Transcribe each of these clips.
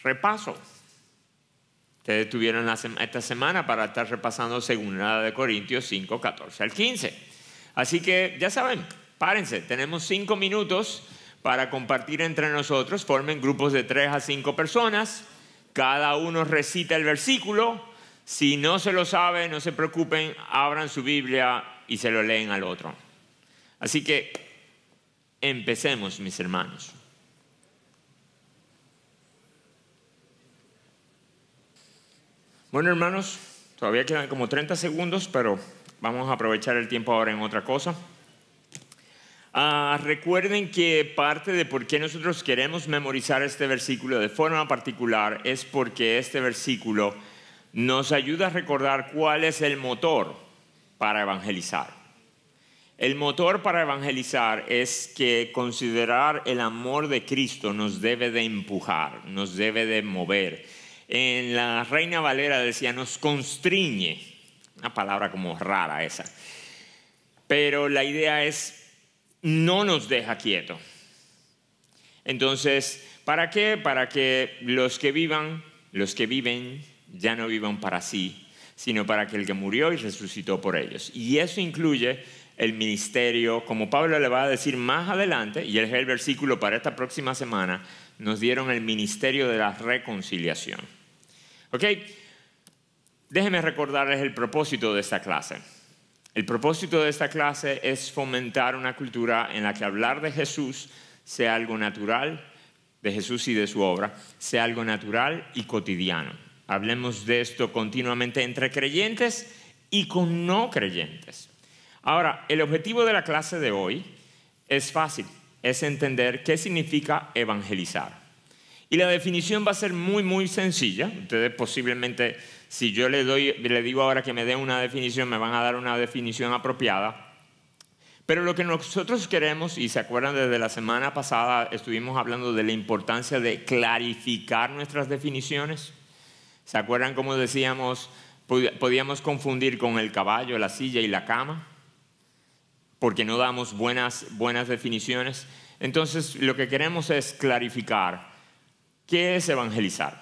repaso. Ustedes tuvieron esta semana para estar repasando 2 Corintios 5, 14 al 15. Así que ya saben, párense, tenemos 5 minutos para compartir entre nosotros. Formen grupos de 3 a 5 personas. Cada uno recita el versículo. Si no se lo sabe, no se preocupen, abran su Biblia y se lo leen al otro. Así que empecemos, mis hermanos. Bueno, hermanos, todavía quedan como 30 segundos, pero vamos a aprovechar el tiempo ahora en otra cosa. Recuerden que parte de por qué nosotros queremos memorizar este versículo de forma particular es porque este versículo nos ayuda a recordar cuál es el motor para evangelizar. El motor para evangelizar es que considerar el amor de Cristo nos debe de empujar, nos debe de mover. En la Reina Valera decía, nos constriñe, una palabra como rara esa, pero la idea es, no nos deja quietos. Entonces, ¿para qué? Para que los que viven, ya no vivan para sí, sino para que el que murió y resucitó por ellos. Y eso incluye el ministerio, como Pablo le va a decir más adelante, y es el versículo para esta próxima semana, nos dieron el ministerio de la reconciliación. ¿Ok? Déjenme recordarles el propósito de esta clase. El propósito de esta clase es fomentar una cultura en la que hablar de Jesús sea algo natural, de Jesús y de su obra, sea algo natural y cotidiano. Hablemos de esto continuamente entre creyentes y con no creyentes. Ahora, el objetivo de la clase de hoy es fácil, es entender qué significa evangelizar. Y la definición va a ser muy, muy sencilla. Ustedes posiblemente, si yo le digo ahora que me dé una definición, me van a dar una definición apropiada. Pero lo que nosotros queremos, y se acuerdan desde la semana pasada, estuvimos hablando de la importancia de clarificar nuestras definiciones. ¿Se acuerdan cómo decíamos, podíamos confundir con el caballo, la silla y la cama? Porque no damos buenas definiciones. Entonces, lo que queremos es clarificar qué es evangelizar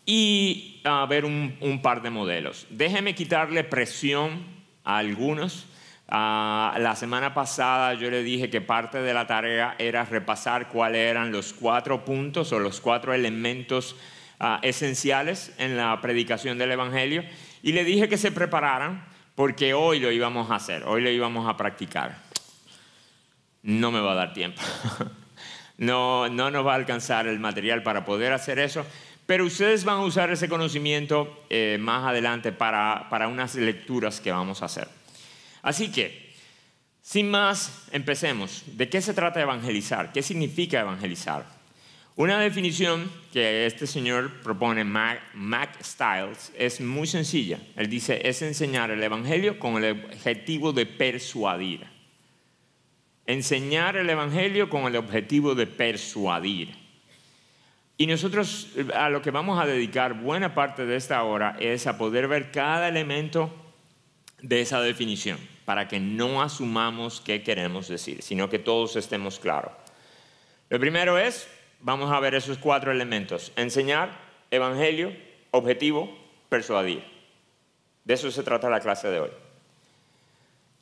y ver un par de modelos. Déjenme quitarle presión a algunos. La semana pasada yo le dije que parte de la tarea era repasar cuáles eran los 4 puntos o los 4 elementos esenciales en la predicación del evangelio, y le dije que se prepararan porque hoy lo íbamos a hacer, hoy lo íbamos a practicar. No me va a dar tiempo. No nos va a alcanzar el material para poder hacer eso, pero ustedes van a usar ese conocimiento más adelante para unas lecturas que vamos a hacer. Así que, sin más, empecemos. ¿De qué se trata evangelizar? ¿Qué significa evangelizar? Una definición que este señor propone, Mac Stiles, es muy sencilla. Él dice, es enseñar el evangelio con el objetivo de persuadir. Enseñar el evangelio con el objetivo de persuadir. Y nosotros a lo que vamos a dedicar buena parte de esta hora es a poder ver cada elemento de esa definición, para que no asumamos qué queremos decir, sino que todos estemos claros. Lo primero es, vamos a ver esos 4 elementos: enseñar, evangelio, objetivo, persuadir. De eso se trata la clase de hoy.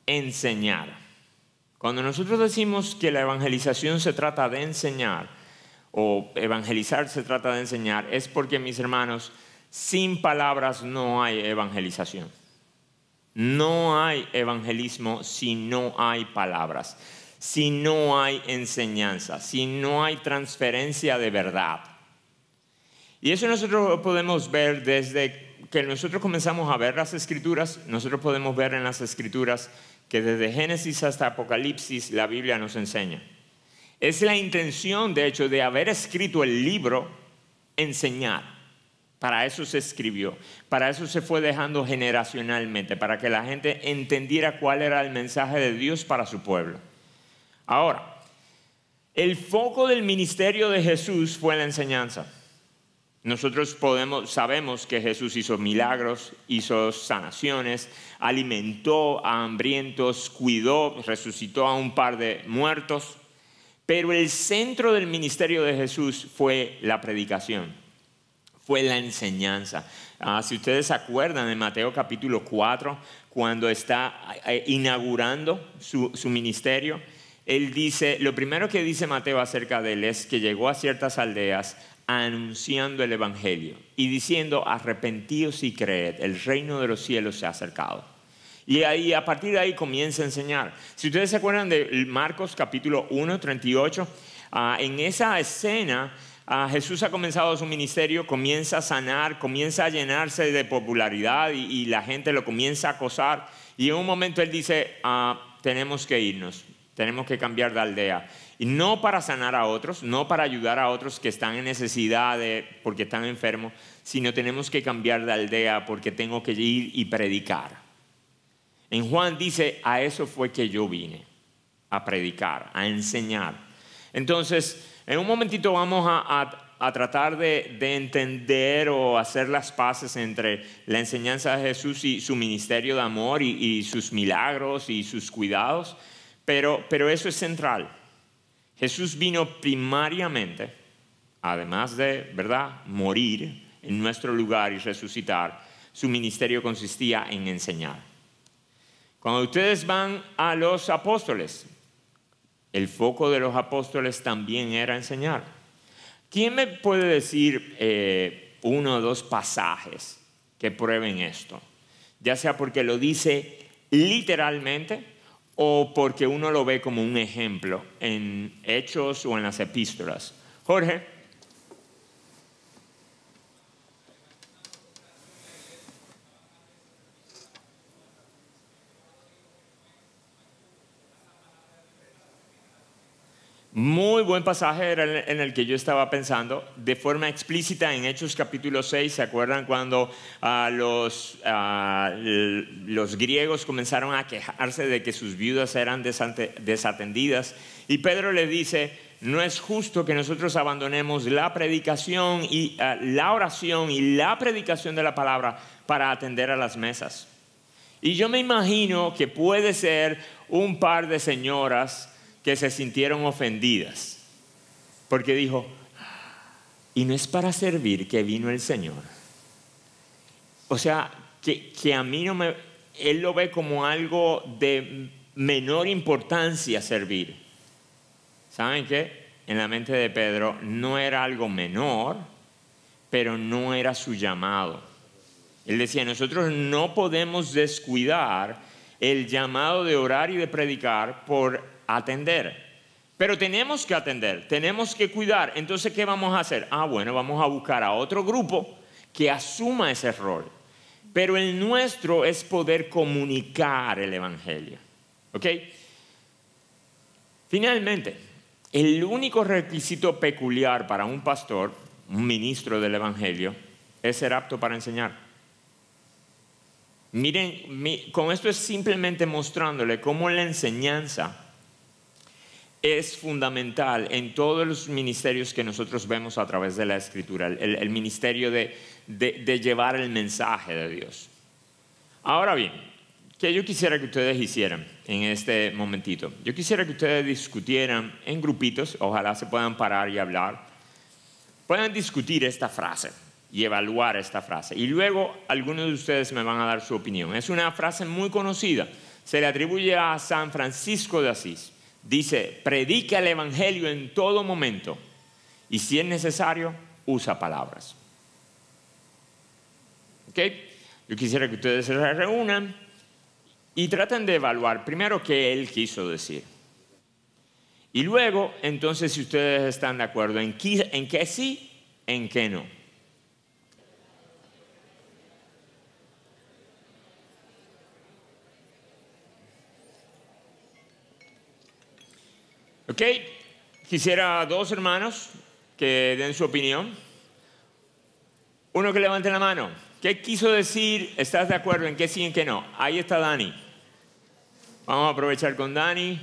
Enseñar. Cuando nosotros decimos que la evangelización se trata de enseñar, o evangelizar se trata de enseñar, es porque, mis hermanos, sin palabras no hay evangelización. No hay evangelismo si no hay palabras, si no hay enseñanza, si no hay transferencia de verdad. Y eso nosotros lo podemos ver desde que nosotros comenzamos a ver las Escrituras. Nosotros podemos ver en las Escrituras que desde Génesis hasta Apocalipsis la Biblia nos enseña. Es la intención, de hecho, de haber escrito el libro, enseñar. Para eso se escribió, para eso se fue dejando generacionalmente, para que la gente entendiera cuál era el mensaje de Dios para su pueblo. Ahora, el foco del ministerio de Jesús fue la enseñanza. Nosotros sabemos que Jesús hizo milagros, hizo sanaciones, alimentó a hambrientos, cuidó, resucitó a un par de muertos. Pero el centro del ministerio de Jesús fue la predicación. fue la enseñanza. Si ustedes se acuerdan de Mateo capítulo 4, cuando está inaugurando su ministerio, él dice, lo primero que dice Mateo acerca de él es que llegó a ciertas aldeas anunciando el evangelio y diciendo, arrepentíos y creed, el reino de los cielos se ha acercado. Y ahí, a partir de ahí comienza a enseñar. Si ustedes se acuerdan de Marcos capítulo 1, 38, en esa escena Jesús ha comenzado su ministerio, comienza a sanar, comienza a llenarse de popularidad y la gente lo comienza a acosar. Y en un momento él dice, tenemos que irnos, tenemos que cambiar de aldea. Y no para sanar a otros, no para ayudar a otros que están en necesidad porque están enfermos, sino tenemos que cambiar de aldea porque tengo que ir y predicar. En Juan dice, a eso fue que yo vine, a predicar, a enseñar. Entonces, en un momentito vamos a tratar de entender o hacer las paces entre la enseñanza de Jesús y su ministerio de amor y sus milagros y sus cuidados, pero eso es central. Jesús vino primariamente, además de, ¿verdad?, morir en nuestro lugar y resucitar, su ministerio consistía en enseñar. Cuando ustedes van a los apóstoles, el foco de los apóstoles también era enseñar. ¿Quién me puede decir uno o dos pasajes que prueben esto? Ya sea porque lo dice literalmente o porque uno lo ve como un ejemplo en Hechos o en las epístolas. Jorge. Muy buen pasaje era en el que yo estaba pensando, de forma explícita en Hechos capítulo 6, ¿se acuerdan cuando los griegos comenzaron a quejarse de que sus viudas eran desatendidas? Y Pedro le dice, no es justo que nosotros abandonemos la predicación y la oración y la predicación de la palabra para atender a las mesas. Y yo me imagino que puede ser un par de señoras que se sintieron ofendidas, porque dijo, y no es para servir que vino el Señor. O sea, que a mí él lo ve como algo de menor importancia servir. ¿Saben qué? En la mente de Pedro no era algo menor, pero no era su llamado. Él decía, nosotros no podemos descuidar el llamado de orar y de predicar por atender, pero tenemos que atender, tenemos que cuidar. Entonces, ¿qué vamos a hacer? Bueno, vamos a buscar a otro grupo que asuma ese rol, pero el nuestro es poder comunicar el evangelio. ¿Ok? Finalmente, el único requisito peculiar para un pastor, un ministro del evangelio, es ser apto para enseñar. Miren, con esto es simplemente mostrándole cómo la enseñanza es fundamental en todos los ministerios que nosotros vemos a través de la Escritura, el ministerio de llevar el mensaje de Dios. Ahora bien, ¿qué yo quisiera que ustedes hicieran en este momentito? Yo quisiera que ustedes discutieran en grupitos, ojalá se puedan parar y hablar, puedan discutir esta frase y evaluar esta frase. Y luego algunos de ustedes me van a dar su opinión. Es una frase muy conocida, se le atribuye a San Francisco de Asís. Dice, predica el evangelio en todo momento y si es necesario, usa palabras. ¿Ok? Yo quisiera que ustedes se reúnan y traten de evaluar primero qué él quiso decir. Y luego, entonces, si ustedes están de acuerdo en qué sí, en qué no. Ok, quisiera dos hermanos que den su opinión. Uno que levante la mano. ¿Qué quiso decir? ¿Estás de acuerdo en qué sí y en qué no? Ahí está Dani. Vamos a aprovechar con Dani.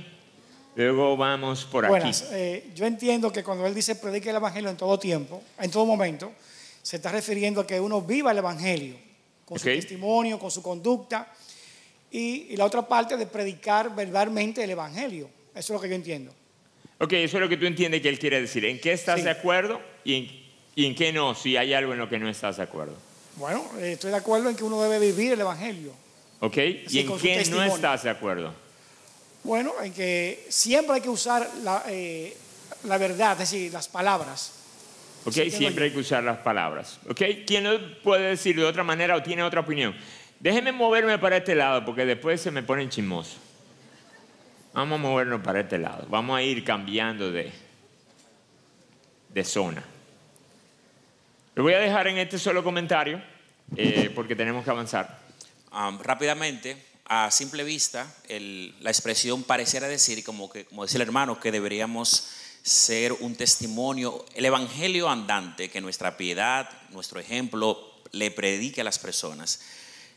Luego vamos por aquí. Buenas. Yo entiendo que cuando él dice predique el evangelio en todo tiempo, en todo momento, se está refiriendo a que uno viva el evangelio con su testimonio, con su conducta. Y la otra parte de predicar verbalmente el evangelio. Eso es lo que yo entiendo. Ok, eso es lo que tú entiendes que él quiere decir. ¿En qué estás de acuerdo y ¿Y en qué no? Si hay algo en lo que no estás de acuerdo. Bueno, estoy de acuerdo en que uno debe vivir el Evangelio. ¿Ok? ¿Y en qué no estás de acuerdo? Bueno, en que siempre hay que usar la verdad, es decir, las palabras. ¿Ok? Siempre hay que usar las palabras. ¿Ok? ¿Quién lo puede decir de otra manera o tiene otra opinión? Déjenme moverme para este lado porque después se me ponen chismosos. Vamos a movernos para este lado. Vamos a ir cambiando de zona. Lo voy a dejar en este solo comentario porque tenemos que avanzar. Rápidamente, a simple vista, la expresión pareciera decir, como decía el hermano, que deberíamos ser un testimonio, el evangelio andante, que nuestra piedad, nuestro ejemplo, le predique a las personas.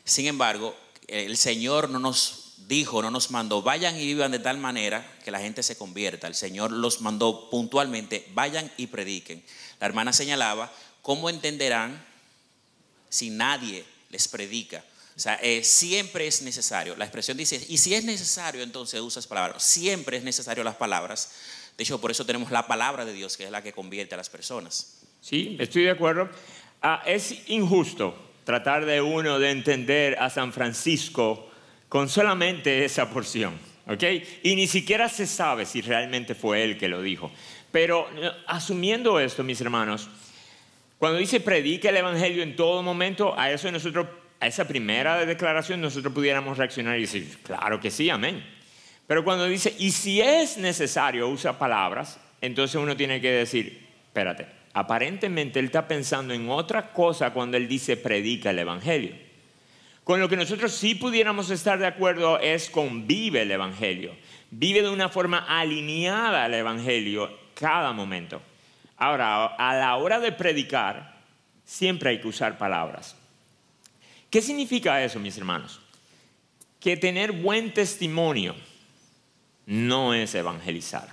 Sin embargo, el Señor no nos dijo, no nos mandó, vayan y vivan de tal manera que la gente se convierta. El Señor los mandó puntualmente, vayan y prediquen. La hermana señalaba, ¿cómo entenderán si nadie les predica? O sea, siempre es necesario. La expresión dice, y si es necesario, entonces usas palabras. Siempre es necesario las palabras. De hecho, por eso tenemos la palabra de Dios, que es la que convierte a las personas. Sí, estoy de acuerdo. Es injusto tratar de entender a San Francisco con solamente esa porción, ¿ok? Y ni siquiera se sabe si realmente fue él que lo dijo. Pero asumiendo esto, mis hermanos, cuando dice predica el evangelio en todo momento, a esa primera declaración nosotros pudiéramos reaccionar y decir, claro que sí, amén. Pero cuando dice, y si es necesario, usa palabras, entonces uno tiene que decir, espérate, aparentemente él está pensando en otra cosa cuando él dice predica el evangelio. Con lo que nosotros sí pudiéramos estar de acuerdo es con vive el evangelio. Vive de una forma alineada al evangelio cada momento. Ahora, a la hora de predicar, siempre hay que usar palabras. ¿Qué significa eso, mis hermanos? Que tener buen testimonio no es evangelizar.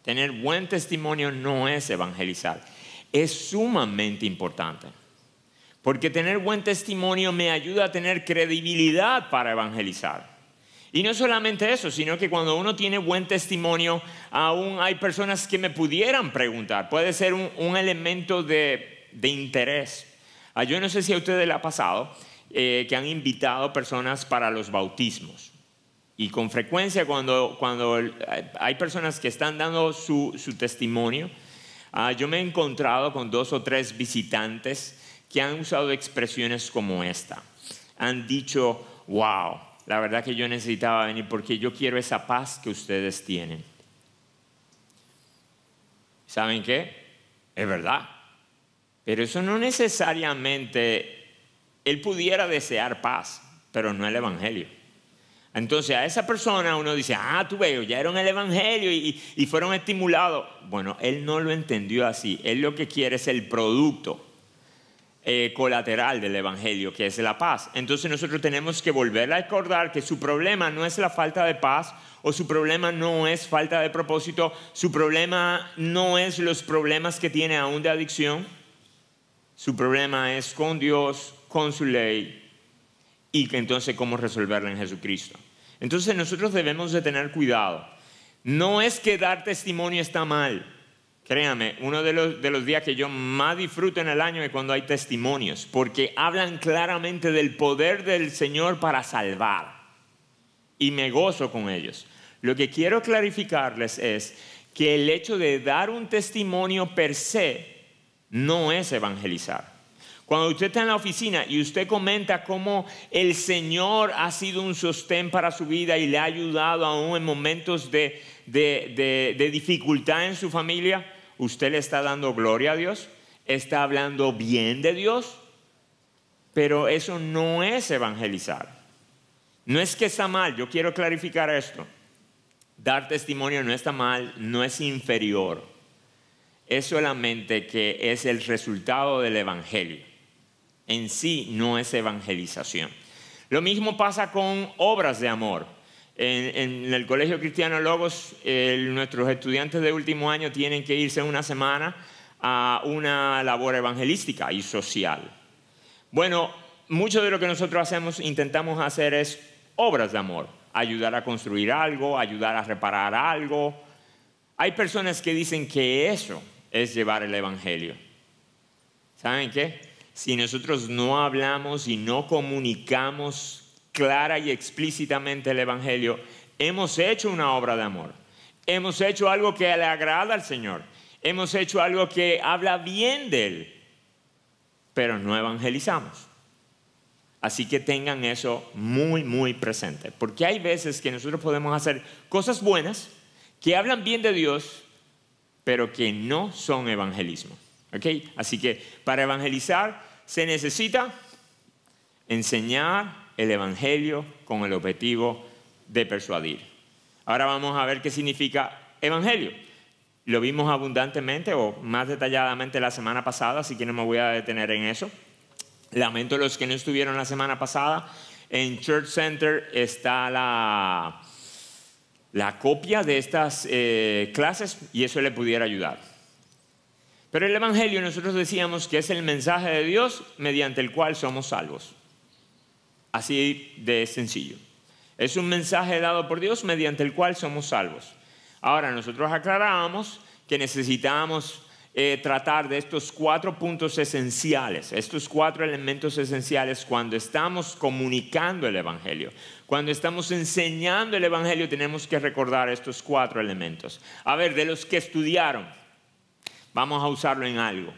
Tener buen testimonio no es evangelizar. Es sumamente importante. Porque tener buen testimonio me ayuda a tener credibilidad para evangelizar. Y no solamente eso, sino que cuando uno tiene buen testimonio, aún hay personas que me pudieran preguntar. Puede ser un elemento de interés. Yo no sé si a ustedes les ha pasado que han invitado personas para los bautismos. Y con frecuencia cuando hay personas que están dando su testimonio, yo me he encontrado con 2 o 3 visitantes que han usado expresiones como esta. Han dicho, wow, la verdad que yo necesitaba venir porque yo quiero esa paz que ustedes tienen. ¿Saben qué? Es verdad. Pero eso no necesariamente, él pudiera desear paz, pero no el evangelio. Entonces a esa persona uno dice, tú ves, oyeron el evangelio y fueron estimulados. Bueno, él no lo entendió así. Él lo que quiere es el producto colateral del evangelio, que es la paz. Entonces nosotros tenemos que volver a recordar que su problema no es la falta de paz, o su problema no es falta de propósito, su problema no es los problemas que tiene aún de adicción. Su problema es con Dios, con su ley, y que entonces cómo resolverla en Jesucristo. Entonces nosotros debemos de tener cuidado. No es que dar testimonio está mal. Créame, uno de los días que yo más disfruto en el año es cuando hay testimonios, porque hablan claramente del poder del Señor para salvar. Y me gozo con ellos. Lo que quiero clarificarles es que el hecho de dar un testimonio per se no es evangelizar. Cuando usted está en la oficina y usted comenta cómo el Señor ha sido un sostén para su vida y le ha ayudado aún en momentos de dificultad en su familia, usted le está dando gloria a Dios, está hablando bien de Dios, pero eso no es evangelizar. No es que está mal, yo quiero clarificar esto. Dar testimonio no está mal, no es inferior. Es solamente que es el resultado del evangelio. En sí no es evangelización. Lo mismo pasa con obras de amor. En el Colegio Cristiano Logos, nuestros estudiantes de último año tienen que irse una semana a una labor evangelística y social. Bueno, mucho de lo que nosotros intentamos hacer es obras de amor. Ayudar a construir algo, ayudar a reparar algo. Hay personas que dicen que eso es llevar el evangelio. ¿Saben qué? Si nosotros no hablamos y no comunicamos clara y explícitamente el evangelio, hemos hecho una obra de amor. Hemos hecho algo que le agrada al Señor. Hemos hecho algo que habla bien de Él, pero no evangelizamos. Así que tengan eso muy, muy presente. Porque hay veces que nosotros podemos hacer cosas buenas que hablan bien de Dios, pero que no son evangelismo. ¿Okay? Así que para evangelizar se necesita enseñar el evangelio con el objetivo de persuadir. Ahora vamos a ver qué significa evangelio. Lo vimos abundantemente o más detalladamente la semana pasada, así que no me voy a detener en eso. Lamento a los que no estuvieron la semana pasada. En Church Center está la copia de estas clases y eso le pudiera ayudar. Pero el evangelio nosotros decíamos que es el mensaje de Dios mediante el cual somos salvos. Así de sencillo. Es un mensaje dado por Dios mediante el cual somos salvos. Ahora nosotros aclarábamos que necesitábamos tratar de estos 4 puntos esenciales, estos 4 elementos esenciales cuando estamos comunicando el evangelio. Cuando estamos enseñando el evangelio tenemos que recordar estos 4 elementos. A ver, de los que estudiaron, vamos a usarlo en algo.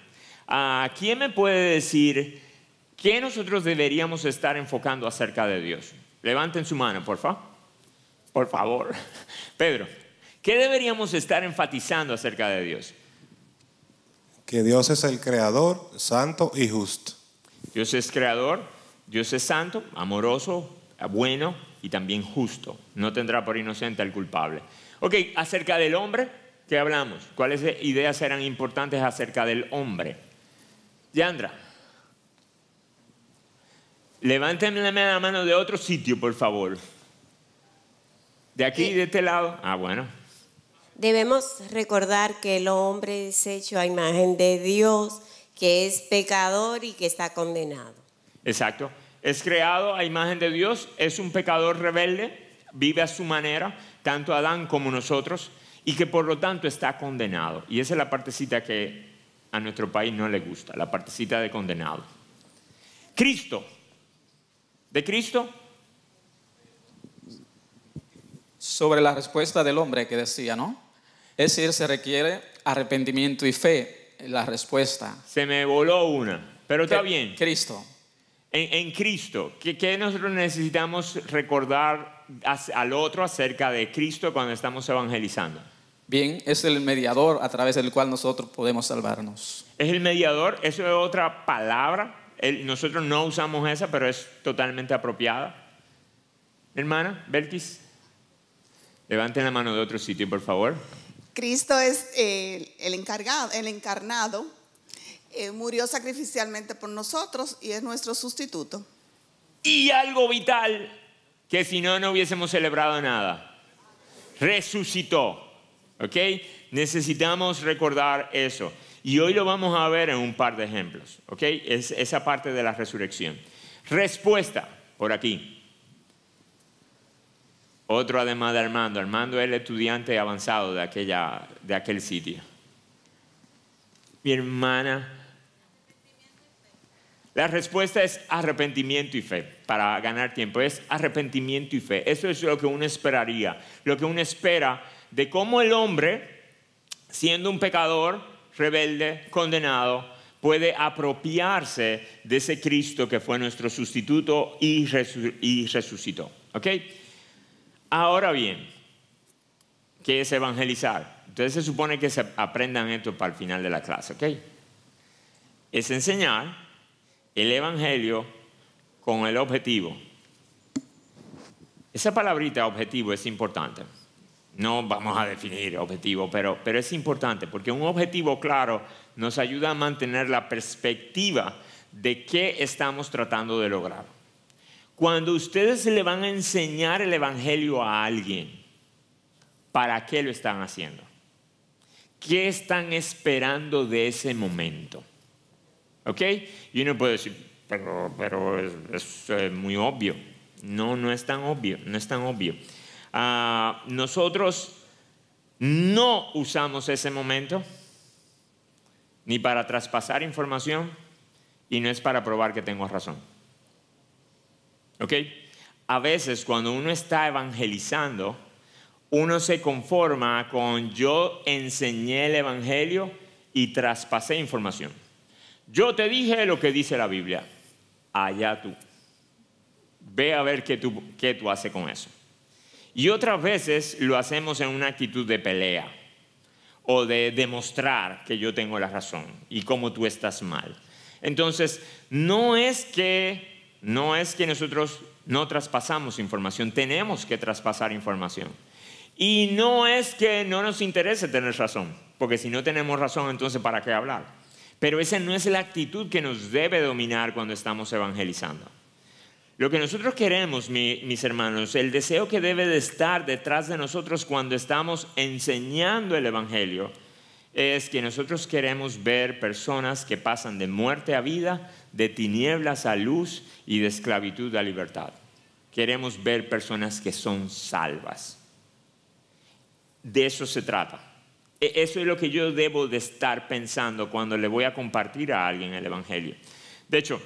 ¿Quién me puede decir qué nosotros deberíamos estar enfocando acerca de Dios? Levanten su mano, por favor. Por favor. Pedro, ¿qué deberíamos estar enfatizando acerca de Dios? Que Dios es el creador, santo y justo. Dios es creador, Dios es santo, amoroso, bueno y también justo. No tendrá por inocente al culpable. Ok, acerca del hombre, ¿qué hablamos? ¿Cuáles ideas eran importantes acerca del hombre? Yandra, levántenme la mano de otro sitio, por favor. ¿De aquí, de este lado? Bueno. Debemos recordar que el hombre es hecho a imagen de Dios, que es pecador y que está condenado. Exacto. Es creado a imagen de Dios, es un pecador rebelde, vive a su manera, tanto Adán como nosotros, y que por lo tanto está condenado. Y esa es la partecita que a nuestro país no le gusta, la partecita de condenado. Cristo. ¿De Cristo? Sobre la respuesta del hombre que decía, ¿no? Es decir, se requiere arrepentimiento y fe en la respuesta. Se me voló una, pero está bien. Cristo. En Cristo, ¿qué nosotros necesitamos recordar al otro acerca de Cristo cuando estamos evangelizando? Bien, es el mediador a través del cual nosotros podemos salvarnos. Es el mediador, eso es otra palabra. Nosotros no usamos esa, pero es totalmente apropiada. Hermana, Belkis, levanten la mano de otro sitio, por favor. Cristo es el encarnado, murió sacrificialmente por nosotros y es nuestro sustituto. Y algo vital, que si no, no hubiésemos celebrado nada. Resucitó, ¿ok? Necesitamos recordar eso. Y hoy lo vamos a ver en un par de ejemplos, ¿ok? Es esa parte de la resurrección. Respuesta, por aquí. Otro además de Armando. Armando es el estudiante avanzado de aquel sitio. Mi hermana. La respuesta es arrepentimiento y fe. Para ganar tiempo es arrepentimiento y fe. Eso es lo que uno esperaría. Lo que uno espera de cómo el hombre, siendo un pecador, rebelde, condenado, puede apropiarse de ese Cristo que fue nuestro sustituto y resucitó. ¿Ok? Ahora bien, ¿qué es evangelizar? Entonces se supone que se aprendan esto para el final de la clase, ¿ok? Es enseñar el evangelio con el objetivo. Esa palabrita objetivo es importante. No vamos a definir objetivo, pero es importante porque un objetivo claro nos ayuda a mantener la perspectiva de qué estamos tratando de lograr. Cuando ustedes le van a enseñar el evangelio a alguien, ¿para qué lo están haciendo? ¿Qué están esperando de ese momento? ¿Ok? Y uno puede decir, pero es muy obvio. No es tan obvio, no es tan obvio. Nosotros no usamos ese momento ni para traspasar información, y no es para probar que tengo razón. ¿Ok? A veces cuando uno está evangelizando, uno se conforma con yo enseñé el evangelio y traspasé información. Yo te dije lo que dice la Biblia. Allá tú. Ve a ver qué tú haces con eso. Y otras veces lo hacemos en una actitud de pelea o de demostrar que yo tengo la razón y cómo tú estás mal. Entonces, no es que nosotros no traspasamos información, tenemos que traspasar información. Y no es que no nos interese tener razón, porque si no tenemos razón, entonces ¿para qué hablar? Pero esa no es la actitud que nos debe dominar cuando estamos evangelizando. Lo que nosotros queremos, mis hermanos, el deseo que debe de estar detrás de nosotros cuando estamos enseñando el evangelio, es que nosotros queremos ver personas que pasan de muerte a vida, de tinieblas a luz y de esclavitud a libertad. Queremos ver personas que son salvas. De eso se trata. Eso es lo que yo debo de estar pensando cuando le voy a compartir a alguien el evangelio. De hecho,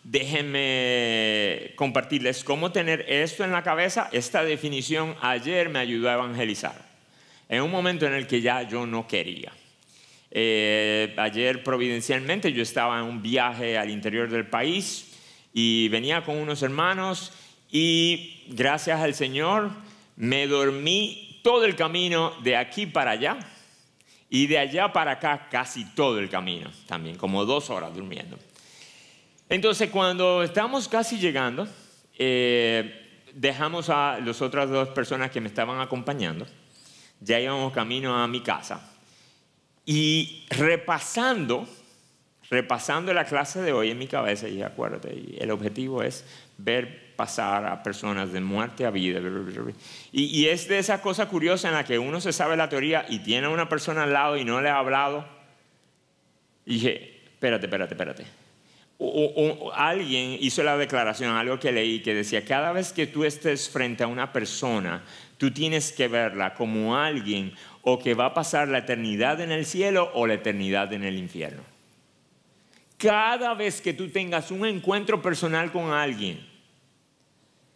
déjenme compartirles cómo tener esto en la cabeza. Esta definición ayer me ayudó a evangelizar. En un momento en el que ya yo no quería. Ayer providencialmente yo estaba en un viaje al interior del país y venía con unos hermanos y gracias al Señor me dormí todo el camino de aquí para allá y de allá para acá casi todo el camino también, como 2 horas durmiendo. Entonces cuando estamos casi llegando, dejamos a las otras 2 personas que me estaban acompañando. Ya íbamos camino a mi casa y repasando la clase de hoy en mi cabeza, y acuérdate, el objetivo es ver pasar a personas de muerte a vida. Y es de esa cosa curiosa en la que uno se sabe la teoría y tiene a una persona al lado y no le ha hablado. Y dije, espérate. Alguien hizo la declaración, algo que leí, que decía, cada vez que tú estés frente a una persona, tú tienes que verla como alguien o que va a pasar la eternidad en el cielo o la eternidad en el infierno. Cada vez que tú tengas un encuentro personal con alguien,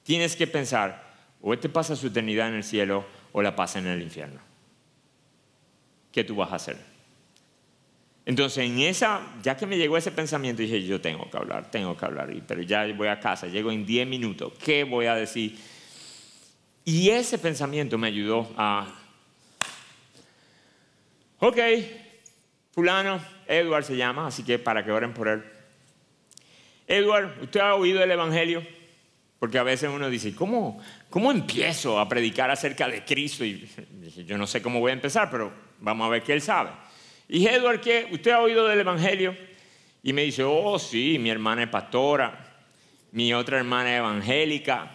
tienes que pensar, o este pasa su eternidad en el cielo o la pasa en el infierno. ¿Qué tú vas a hacer? Entonces, ya que me llegó ese pensamiento, dije, yo tengo que hablar, pero ya voy a casa, llego en 10 minutos, ¿qué voy a decir? Y ese pensamiento me ayudó a, ok, fulano, Edward se llama, así que para que oren por él. Edward, ¿usted ha oído el evangelio? Porque a veces uno dice, ¿cómo empiezo a predicar acerca de Cristo? Y dije, yo no sé cómo voy a empezar, pero vamos a ver qué él sabe. Y dije, Edward, ¿qué? ¿Usted ha oído del evangelio? Y me dice, oh sí, mi hermana es pastora, mi otra hermana es evangélica.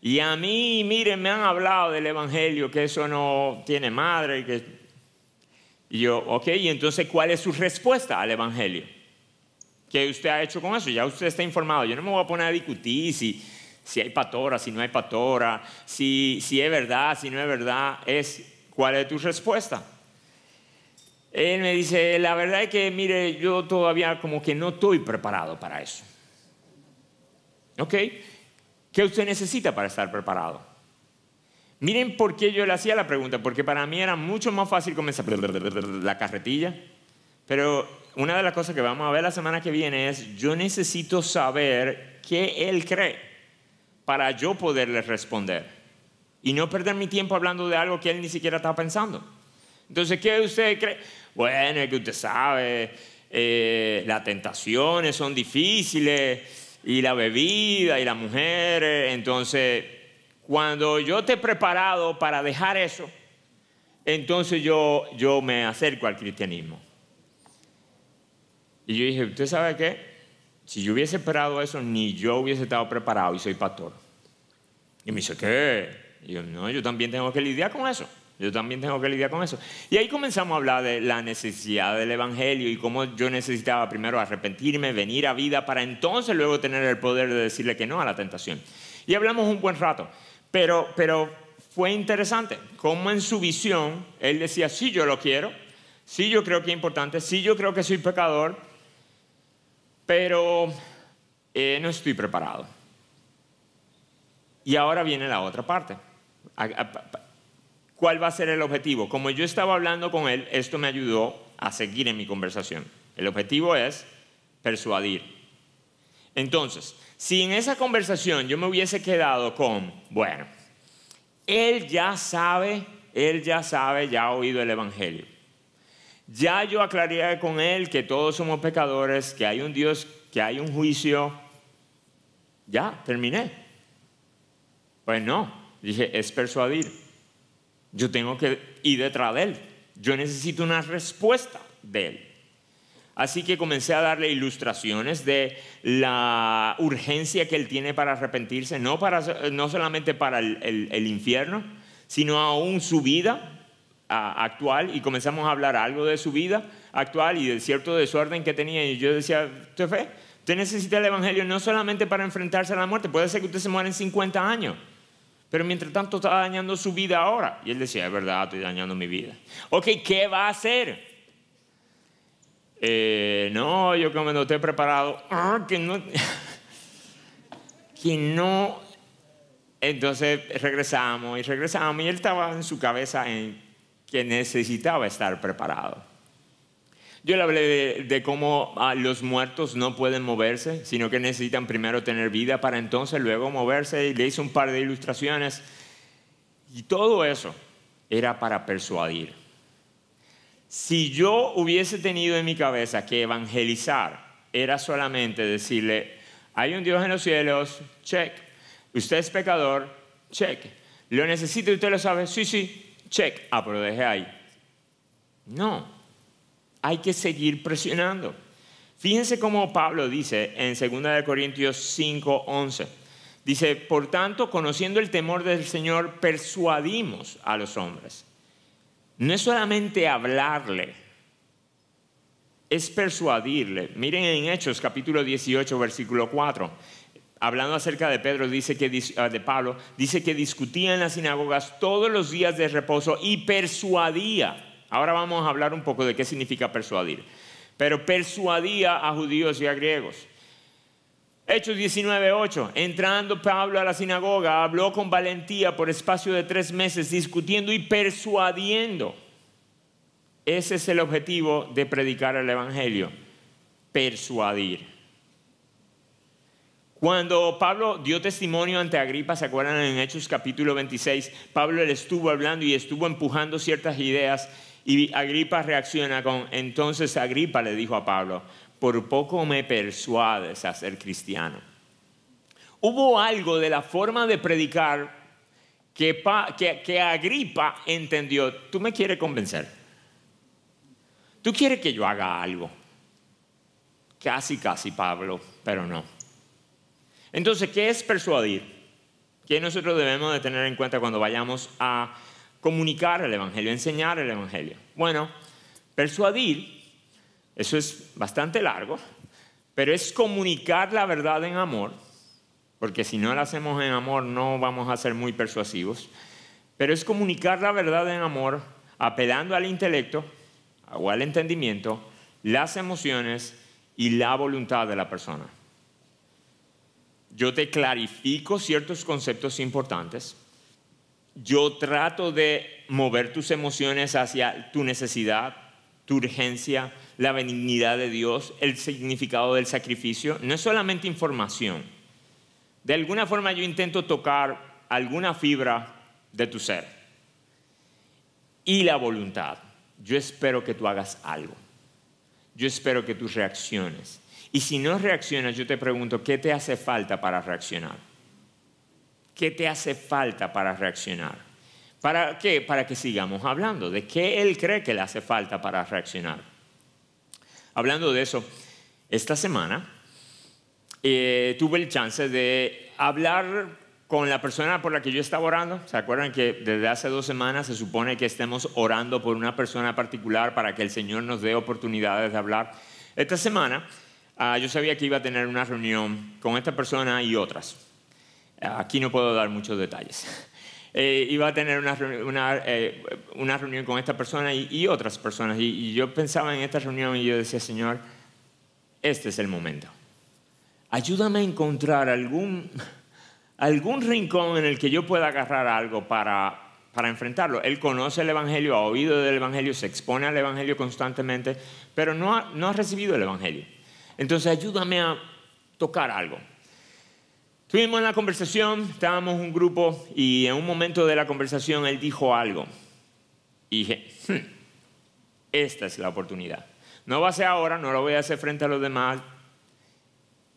Y a mí, miren, me han hablado del evangelio, que eso no tiene madre. Y yo, ok, y entonces, ¿cuál es su respuesta al evangelio? ¿Qué usted ha hecho con eso? Ya usted está informado. Yo no me voy a poner a discutir si hay pastora, si no hay pastora, si es verdad, si no es verdad. ¿Cuál es tu respuesta? Él me dice, la verdad es que, mire, yo todavía como que no estoy preparado para eso. ¿Ok? ¿Qué usted necesita para estar preparado? Miren por qué yo le hacía la pregunta, porque para mí era mucho más fácil comenzar la carretilla. Pero una de las cosas que vamos a ver la semana que viene es, yo necesito saber qué él cree para yo poderle responder. Y no perder mi tiempo hablando de algo que él ni siquiera está pensando. Entonces, ¿qué usted cree? Bueno, es que usted sabe, las tentaciones son difíciles, y la bebida, y las mujeres. Entonces, cuando yo esté preparado para dejar eso, entonces yo me acerco al cristianismo. Y yo dije, ¿usted sabe qué? Si yo hubiese esperado eso, ni yo hubiese estado preparado y soy pastor. Y me dice, ¿qué? Y yo, no, yo también tengo que lidiar con eso. Y ahí comenzamos a hablar de la necesidad del evangelio y cómo yo necesitaba primero arrepentirme, venir a vida, para entonces luego tener el poder de decirle que no a la tentación. Y hablamos un buen rato, pero fue interesante cómo en su visión él decía, sí, yo lo quiero, Sí, yo creo que es importante. Sí, yo creo que soy pecador. Pero no estoy preparado. Y ahora viene la otra parte. ¿Cuál va a ser el objetivo? Como yo estaba hablando con él, esto me ayudó a seguir en mi conversación. El objetivo es persuadir. Entonces, si en esa conversación yo me hubiese quedado con, bueno, él ya sabe, ya ha oído el Evangelio. Ya yo aclaré con él que todos somos pecadores, que hay un Dios, que hay un juicio. Ya, terminé. Pues no, dije, es persuadir. Yo tengo que ir detrás de él. Yo necesito una respuesta de él. Así que comencé a darle ilustraciones de la urgencia que él tiene para arrepentirse, no solamente para el infierno, sino aún su vida actual. Y comenzamos a hablar algo de su vida actual y de cierto desorden que tenía. Y yo decía, usted necesita el Evangelio no solamente para enfrentarse a la muerte. Puede ser que usted se muera en 50 años. Pero mientras tanto está dañando su vida ahora. Y él decía, es verdad, estoy dañando mi vida. Ok, ¿qué va a hacer? No, yo como no estoy preparado. Que no. Entonces regresamos y él estaba en su cabeza en que necesitaba estar preparado. Yo le hablé de cómo los muertos no pueden moverse, sino que necesitan primero tener vida para entonces luego moverse, y le hice un par de ilustraciones. Y todo eso era para persuadir. Si yo hubiese tenido en mi cabeza que evangelizar era solamente decirle, hay un Dios en los cielos, check. Usted es pecador, check. ¿Lo necesita y usted lo sabe? Sí, check. Pero deje ahí. No. Hay que seguir presionando. Fíjense cómo Pablo dice en 2 Corintios 5:11. Dice, por tanto, conociendo el temor del Señor, persuadimos a los hombres. No es solamente hablarle, es persuadirle. Miren en Hechos capítulo 18, versículo 4. Hablando acerca de Pedro, de Pablo, dice que discutía en las sinagogas todos los días de reposo y persuadía. Ahora vamos a hablar un poco de qué significa persuadir. Pero persuadía a judíos y a griegos. Hechos 19:8. Entrando Pablo a la sinagoga, habló con valentía por espacio de 3 meses, discutiendo y persuadiendo. Ese es el objetivo de predicar el Evangelio. Persuadir. Cuando Pablo dio testimonio ante Agripa, ¿se acuerdan en Hechos capítulo 26? Pablo le estuvo hablando y estuvo empujando ciertas ideas. Y Agripa reacciona con, entonces Agripa le dijo a Pablo, por poco me persuades a ser cristiano. Hubo algo de la forma de predicar que Agripa entendió. Tú me quieres convencer. Tú quieres que yo haga algo. Casi, Pablo, pero no. Entonces, ¿qué es persuadir? ¿Qué nosotros debemos de tener en cuenta cuando vayamos a comunicar el Evangelio, enseñar el Evangelio? Bueno, persuadir, eso es bastante largo, pero es comunicar la verdad en amor, porque si no la hacemos en amor no vamos a ser muy persuasivos, pero es comunicar la verdad en amor, apelando al intelecto o al entendimiento, las emociones y la voluntad de la persona. Yo te clarifico ciertos conceptos importantes. Yo trato de mover tus emociones hacia tu necesidad, tu urgencia, la benignidad de Dios, el significado del sacrificio. No es solamente información. De alguna forma yo intento tocar alguna fibra de tu ser. Y la voluntad. Yo espero que tú hagas algo. Yo espero que tú reacciones. Y si no reaccionas, yo te pregunto, ¿qué te hace falta para reaccionar? ¿Qué te hace falta para reaccionar? ¿Para qué? Para que sigamos hablando de qué él cree que le hace falta para reaccionar. Hablando de eso, esta semana tuve el chance de hablar con la persona por la que yo estaba orando. ¿Se acuerdan que desde hace 2 semanas se supone que estemos orando por una persona particular para que el Señor nos dé oportunidades de hablar? Esta semana yo sabía que iba a tener una reunión con esta persona y otras. Aquí no puedo dar muchos detalles. iba a tener una reunión con esta persona y otras personas. Y yo pensaba en esta reunión y yo decía, Señor, este es el momento. Ayúdame a encontrar algún rincón en el que yo pueda agarrar algo para enfrentarlo. Él conoce el Evangelio, ha oído del Evangelio, se expone al Evangelio constantemente, pero no ha recibido el Evangelio. Entonces ayúdame a tocar algo. Estuvimos en la conversación, estábamos un grupo y en un momento de la conversación él dijo algo. Y dije, esta es la oportunidad. No va a ser ahora, no lo voy a hacer frente a los demás.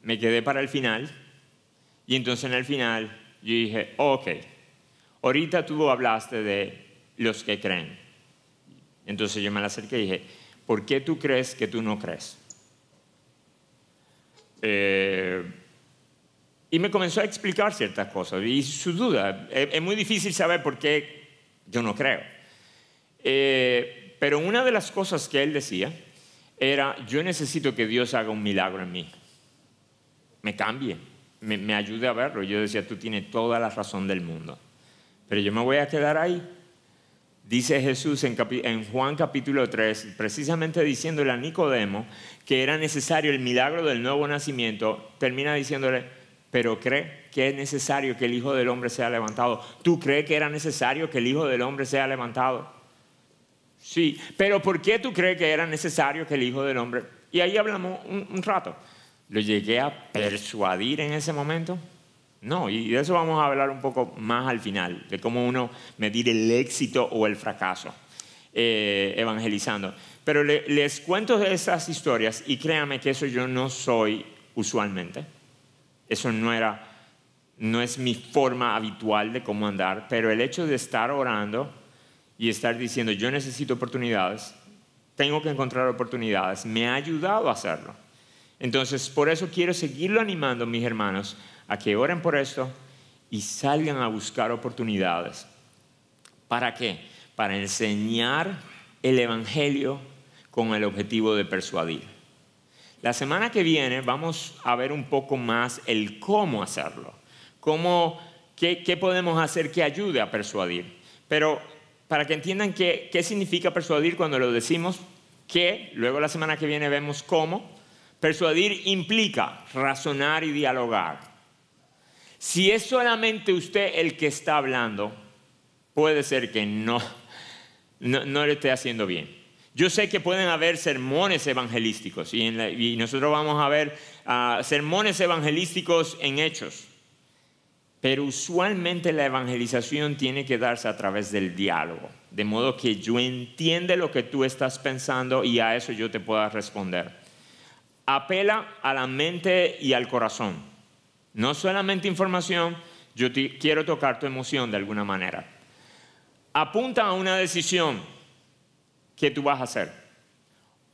Me quedé para el final. Y entonces en el final yo dije, ok, ahorita tú hablaste de los que creen. Entonces yo me la acerqué y dije, ¿por qué tú crees que tú no crees? Y me comenzó a explicar ciertas cosas y su duda. Es muy difícil saber por qué yo no creo. Pero una de las cosas que él decía era, yo necesito que Dios haga un milagro en mí. Me cambie, me ayude a verlo. Yo decía, tú tienes toda la razón del mundo. Pero yo me voy a quedar ahí. Dice Jesús en Juan capítulo 3, precisamente diciéndole a Nicodemo que era necesario el milagro del nuevo nacimiento, termina diciéndole, pero cree que es necesario que el Hijo del Hombre sea levantado. ¿Tú crees que era necesario que el Hijo del Hombre sea levantado? Sí, pero ¿por qué tú crees que era necesario que el Hijo del Hombre? Y ahí hablamos un rato. ¿Lo llegué a persuadir en ese momento? No, y de eso vamos a hablar un poco más al final, de cómo uno medir el éxito o el fracaso evangelizando. Pero les cuento de esas historias y créanme que eso yo no soy usualmente. Eso no es mi forma habitual de cómo andar, pero el hecho de estar orando y estar diciendo yo necesito oportunidades, tengo que encontrar oportunidades, me ha ayudado a hacerlo. Entonces, por eso quiero seguirlo animando, mis hermanos, a que oren por esto y salgan a buscar oportunidades. ¿Para qué? Para enseñar el Evangelio con el objetivo de persuadir. La semana que viene vamos a ver un poco más el cómo hacerlo, qué podemos hacer que ayude a persuadir. Pero para que entiendan qué significa persuadir cuando lo decimos, luego la semana que viene vemos cómo. Persuadir implica razonar y dialogar. Si es solamente usted el que está hablando, puede ser que no le esté haciendo bien. Yo sé que pueden haber sermones evangelísticos y nosotros vamos a ver sermones evangelísticos en Hechos. Pero usualmente la evangelización tiene que darse a través del diálogo. De modo que yo entienda lo que tú estás pensando y a eso yo te pueda responder. Apela a la mente y al corazón. No solamente información, yo quiero tocar tu emoción de alguna manera. Apunta a una decisión. ¿Qué tú vas a hacer?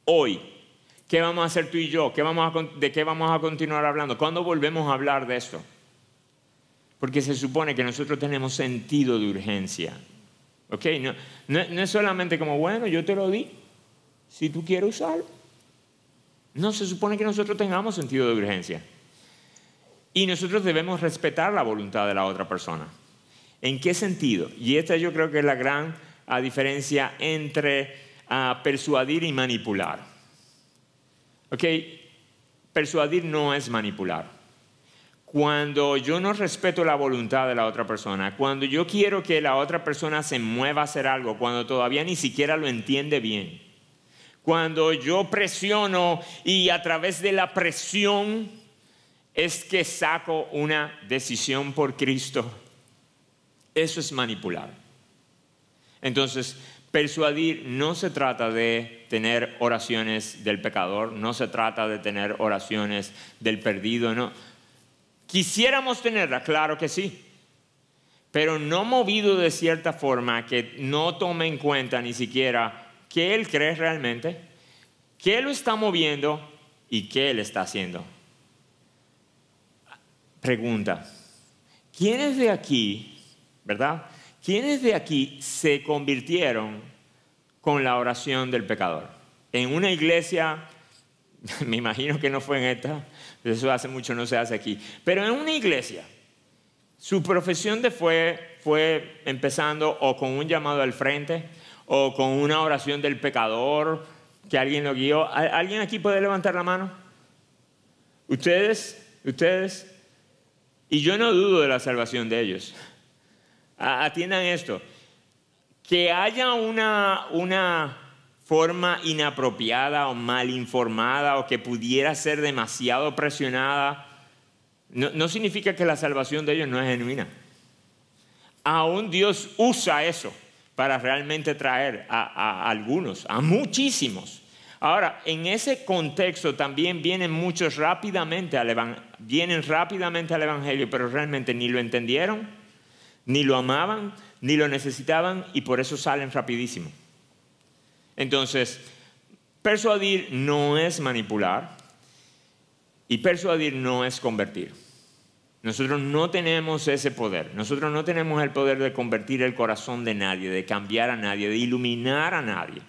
Hoy, ¿qué vamos a hacer tú y yo? ¿De qué vamos a continuar hablando? ¿Cuándo volvemos a hablar de esto? Porque se supone que nosotros tenemos sentido de urgencia. ¿Ok? No es solamente como, bueno, yo te lo di, si tú quieres usarlo. No, se supone que nosotros tengamos sentido de urgencia. Y nosotros debemos respetar la voluntad de la otra persona. ¿En qué sentido? Y esta yo creo que es la gran diferencia entre persuadir y manipular. ¿Ok? Persuadir no es manipular. Cuando yo no respeto la voluntad de la otra persona, cuando yo quiero que la otra persona se mueva a hacer algo, cuando todavía ni siquiera lo entiende bien, cuando yo presiono y a través de la presión es que saco una decisión por Cristo, eso es manipular. Entonces, persuadir no se trata de tener oraciones del pecador, no se trata de tener oraciones del perdido, no. Quisiéramos tenerla, claro que sí, pero no movido de cierta forma que no tome en cuenta ni siquiera qué él cree realmente, qué lo está moviendo y qué él está haciendo. Pregunta, ¿quiénes de aquí, verdad? ¿Quiénes de aquí se convirtieron con la oración del pecador? En una iglesia, me imagino que no fue en esta, eso hace mucho no se hace aquí, pero en una iglesia, Su profesión de fe fue empezando o con un llamado al frente o con una oración del pecador que alguien lo guió. ¿Alguien aquí puede levantar la mano? ¿Ustedes? Y yo no dudo de la salvación de ellos. Atiendan esto. Que haya una forma inapropiada o mal informada o que pudiera ser demasiado presionada, no significa que la salvación de ellos no es genuina. Aún Dios usa eso para realmente traer a algunos, a muchísimos. Ahora, en ese contexto también vienen muchos rápidamente al Evangelio, pero realmente ni lo entendieron, ni lo amaban, ni lo necesitaban, y por eso salen rapidísimo. Entonces, persuadir no es manipular y persuadir no es convertir. Nosotros no tenemos ese poder. Nosotros no tenemos el poder de convertir el corazón de nadie, de cambiar a nadie, de iluminar a nadie.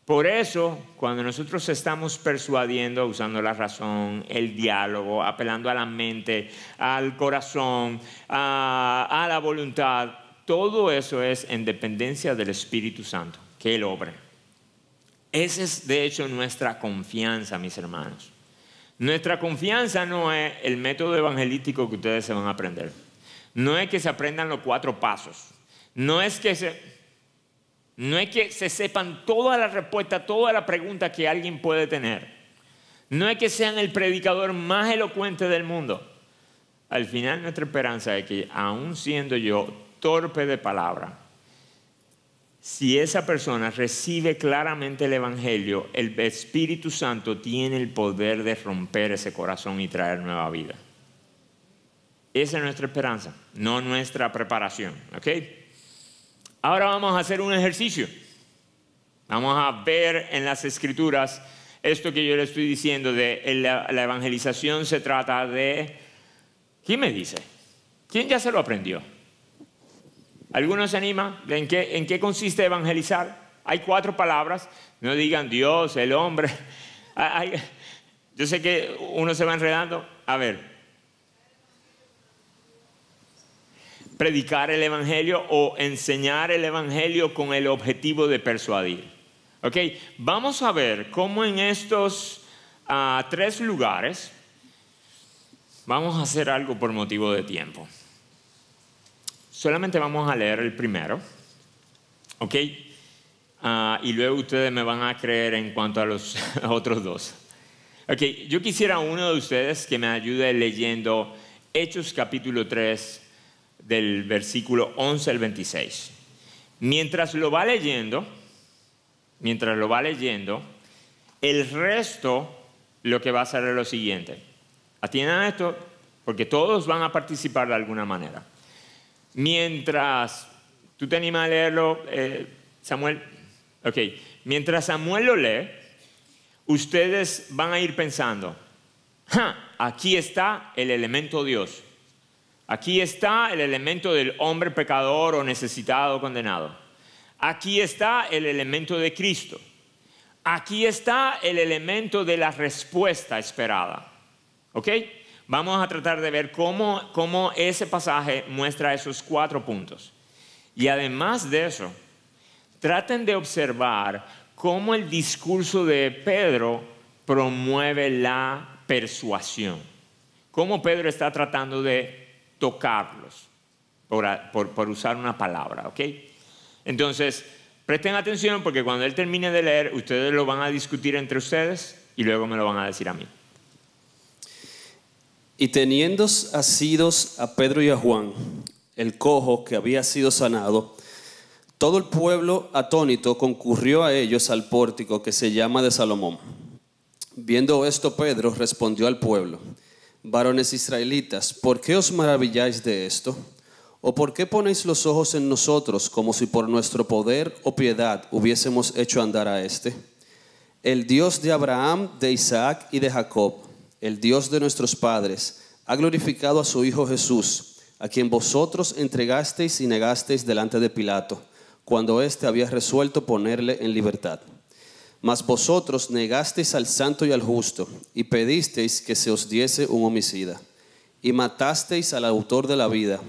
Por eso, cuando nosotros estamos persuadiendo, usando la razón, el diálogo, apelando a la mente, al corazón, a la voluntad, todo eso es en dependencia del Espíritu Santo, que Él obre. Esa es, de hecho, nuestra confianza, mis hermanos. Nuestra confianza no es el método evangelístico que ustedes se van a aprender. No es que se aprendan los 4 pasos. No es que se sepan toda la respuesta, toda la pregunta que alguien puede tener. No es que sean el predicador más elocuente del mundo. Al final, nuestra esperanza es que, aun siendo yo torpe de palabra, si esa persona recibe claramente el Evangelio, el Espíritu Santo tiene el poder de romper ese corazón y traer nueva vida. Esa es nuestra esperanza, no nuestra preparación. ¿Ok? Ahora vamos a hacer un ejercicio. Vamos a ver en las Escrituras esto que yo le estoy diciendo de la evangelización. Se trata de... ¿Quién me dice? ¿Quién ya se lo aprendió? ¿Alguno se anima? ¿En qué consiste evangelizar? Hay 4 palabras. No digan Dios, el hombre. Yo sé que uno se va enredando. A ver. Predicar el evangelio o enseñar el evangelio con el objetivo de persuadir. ¿Ok? Vamos a ver cómo en estos 3 lugares vamos a hacer algo por motivo de tiempo. Solamente vamos a leer el primero, ¿ok? Y luego ustedes me van a creer en cuanto a los otros 2. Ok, yo quisiera uno de ustedes que me ayude leyendo Hechos capítulo 3, del versículo 11 al 26. Mientras lo va leyendo, el resto lo que va a hacer es lo siguiente. Atiendan esto, porque todos van a participar de alguna manera. Mientras, ¿tú te animas a leerlo, Samuel? Ok, mientras Samuel lo lee, ustedes van a ir pensando, aquí está el elemento Dios. Aquí está el elemento del hombre pecador o necesitado o condenado. Aquí está el elemento de Cristo. Aquí está el elemento de la respuesta esperada. ¿Ok? Vamos a tratar de ver cómo ese pasaje muestra esos 4 puntos. Y además de eso, traten de observar cómo el discurso de Pedro promueve la persuasión. Cómo Pedro está tratando de tocarlos, por usar una palabra. ¿Ok? Entonces, presten atención porque cuando él termine de leer, ustedes lo van a discutir entre ustedes y luego me lo van a decir a mí. Y teniendo asidos a Pedro y a Juan, el cojo que había sido sanado, todo el pueblo atónito concurrió a ellos al pórtico que se llama de Salomón. Viendo esto, Pedro respondió al pueblo: varones israelitas, ¿por qué os maravilláis de esto? ¿O por qué ponéis los ojos en nosotros como si por nuestro poder o piedad hubiésemos hecho andar a este? El Dios de Abraham, de Isaac y de Jacob, el Dios de nuestros padres, ha glorificado a su Hijo Jesús, a quien vosotros entregasteis y negasteis delante de Pilato, cuando éste había resuelto ponerle en libertad. Mas vosotros negasteis al santo y al justo, y pedisteis que se os diese un homicida. y matasteis al autor de la vida,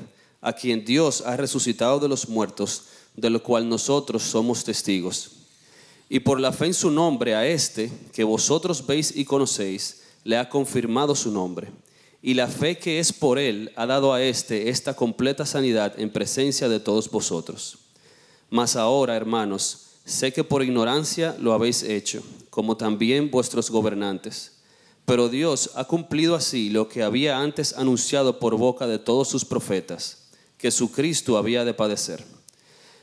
a quien Dios ha resucitado de los muertos, de lo cual nosotros somos testigos. Y por la fe en su nombre a este, que vosotros veis y conocéis, le ha confirmado su nombre. Y la fe que es por él ha dado a este esta completa sanidad en presencia de todos vosotros. Mas ahora, hermanos, sé que por ignorancia lo habéis hecho, como también vuestros gobernantes. Pero Dios ha cumplido así lo que había antes anunciado por boca de todos sus profetas, que su Cristo había de padecer.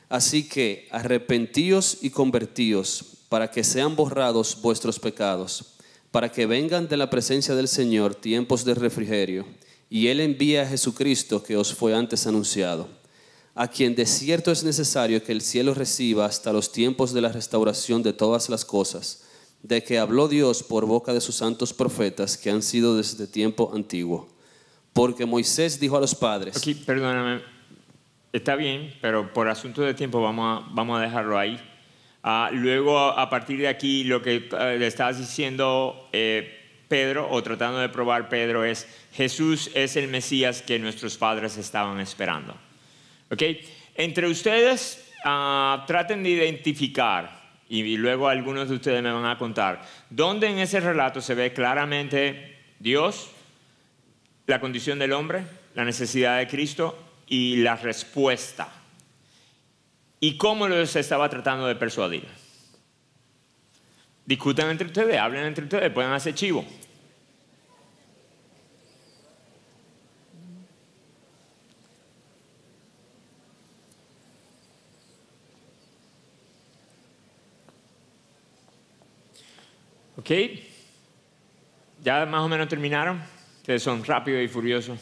Así que arrepentíos y convertíos, para que sean borrados vuestros pecados, para que vengan de la presencia del Señor tiempos de refrigerio, y Él envía a Jesucristo que os fue antes anunciado, a quien de cierto es necesario que el cielo reciba hasta los tiempos de la restauración de todas las cosas, de que habló Dios por boca de sus santos profetas que han sido desde tiempo antiguo. Porque Moisés dijo a los padres... Aquí, perdóname, está bien, pero por asunto de tiempo vamos a dejarlo ahí. Luego, a partir de aquí, lo que le estabas diciendo Pedro, o tratando de probar Pedro, es Jesús es el Mesías que nuestros padres estaban esperando. ¿Okay? Entre ustedes traten de identificar, y luego algunos de ustedes me van a contar, dónde en ese relato se ve claramente Dios, la condición del hombre, la necesidad de Cristo y la respuesta. ¿Y cómo los estaba tratando de persuadir? Discutan entre ustedes, hablen entre ustedes, pueden hacer chivo. ¿Ok? ¿Ya más o menos terminaron? Ustedes son rápidos y furiosos.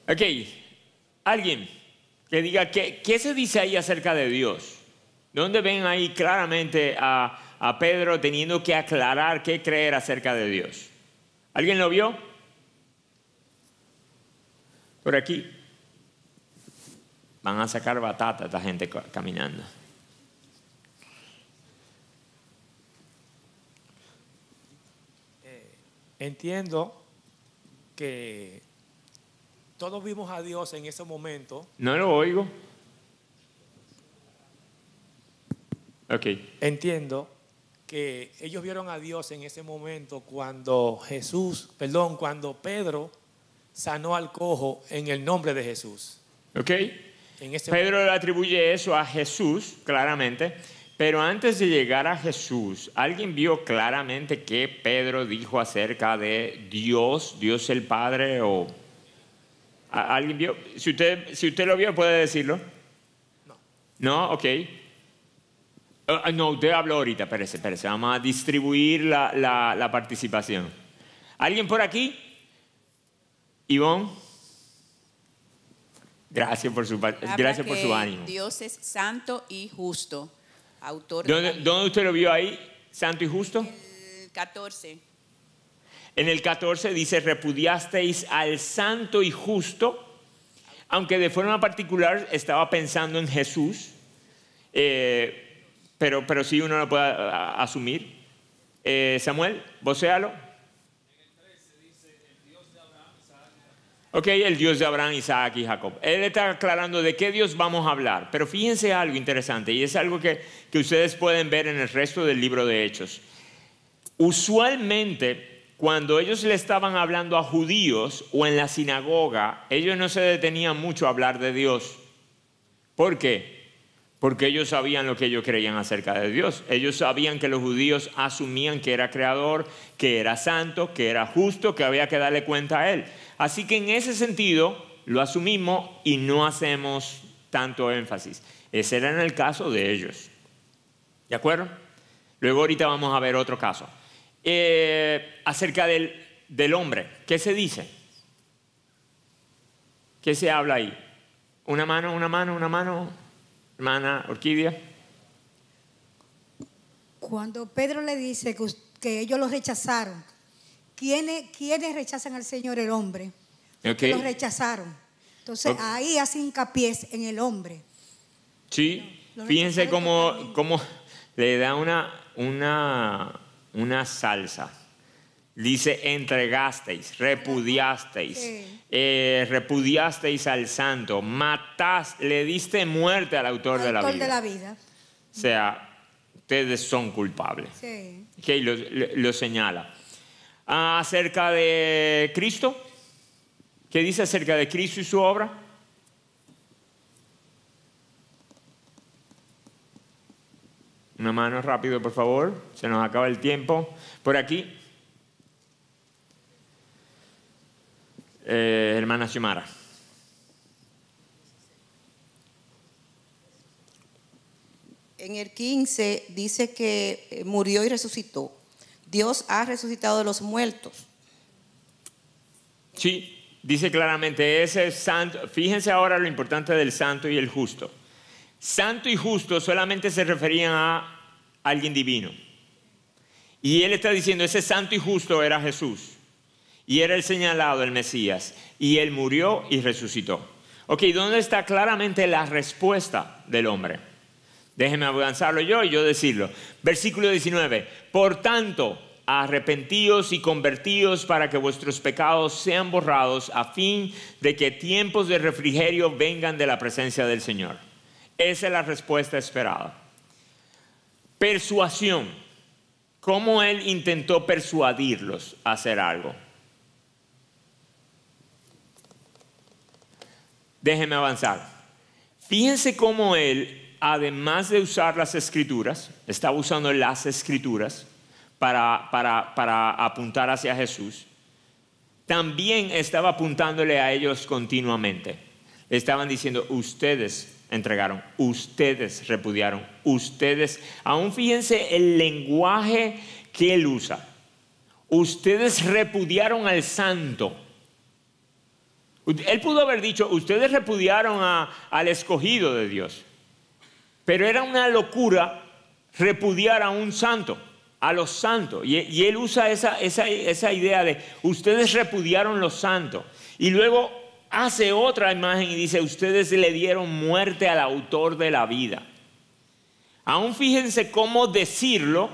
Ok, alguien que diga, ¿qué se dice ahí acerca de Dios? ¿Dónde ven ahí claramente a Pedro teniendo que aclarar qué creer acerca de Dios? ¿Alguien lo vio? Por aquí. Van a sacar batata esta gente caminando. Entiendo que todos vimos a Dios en ese momento. No lo oigo. Ok. Entiendo que ellos vieron a Dios en ese momento cuando cuando Pedro sanó al cojo en el nombre de Jesús. Ok. Pedro le atribuye eso a Jesús, claramente. Pero antes de llegar a Jesús, ¿alguien vio claramente qué Pedro dijo acerca de Dios, Dios el Padre? ¿O alguien vio? Si usted lo vio, ¿puede decirlo? No. ¿No? Ok. No, usted habló ahorita, espérese. Vamos a distribuir la participación. ¿Alguien por aquí? Ivonne. Gracias por su ánimo. Dios es santo y justo. Autor ¿Dónde usted lo vio ahí? ¿Santo y justo? El 14. En el 14 dice, repudiasteis al santo y justo, aunque de forma particular estaba pensando en Jesús, pero sí uno lo puede asumir. Samuel, vocéalo. Ok, el Dios de Abraham, Isaac y Jacob. Él está aclarando de qué Dios vamos a hablar. Pero fíjense algo interesante, y es algo que ustedes pueden ver en el resto del libro de Hechos. Usualmente, cuando ellos le estaban hablando a judíos o en la sinagoga, ellos no se detenían mucho a hablar de Dios. ¿Por qué? Porque ellos sabían lo que ellos creían acerca de Dios. Ellos sabían que los judíos asumían que era creador, que era santo, que era justo, que había que darle cuenta a Él. Así que en ese sentido lo asumimos y no hacemos tanto énfasis. Ese era en el caso de ellos. ¿De acuerdo? Luego ahorita vamos a ver otro caso. Acerca del hombre, ¿qué se dice? ¿Qué se habla ahí? Una mano. Hermana Orquídea. Cuando Pedro le dice que ellos lo rechazaron, ¿quiénes rechazan al Señor? El hombre. Okay. Lo rechazaron. Entonces ahí hace hincapié en el hombre. Sí, fíjense cómo le da una salsa. Dice entregasteis, repudiasteis, repudiasteis al santo, mataste, le diste muerte al autor de la vida. Autor de la vida. O sea, ustedes son culpables. Sí. Okay, lo señala. Acerca de Cristo, ¿qué dice acerca de Cristo y su obra? Una mano rápido, por favor. Se nos acaba el tiempo. Por aquí. Hermana Xiomara. En el 15 dice que murió y resucitó. Dios ha resucitado de los muertos. Sí, dice claramente, ese santo. Fíjense ahora lo importante del santo y el justo. Santo y justo solamente se referían a alguien divino. Y él está diciendo, ese santo y justo era Jesús. Y era el señalado, el Mesías. Y él murió y resucitó. Ok, ¿dónde está claramente la respuesta del hombre? Déjenme avanzarlo yo y yo decirlo. Versículo 19. Por tanto, arrepentíos y convertíos para que vuestros pecados sean borrados, a fin de que tiempos de refrigerio vengan de la presencia del Señor. Esa es la respuesta esperada. Persuasión. ¿Cómo él intentó persuadirlos a hacer algo? Déjenme avanzar. Fíjense cómo él, además de usar las escrituras, estaba usando las escrituras para apuntar hacia Jesús, también estaba apuntándole a ellos continuamente. Le estaban diciendo, ustedes entregaron, ustedes repudiaron, ustedes, aún fíjense el lenguaje que él usa. Ustedes repudiaron al santo. Él pudo haber dicho, ustedes repudiaron al escogido de Dios. Pero era una locura repudiar a un santo, a los santos. Y él usa esa idea de, ustedes repudiaron los santos. Y luego hace otra imagen y dice, ustedes le dieron muerte al autor de la vida. Aún fíjense cómo decirlo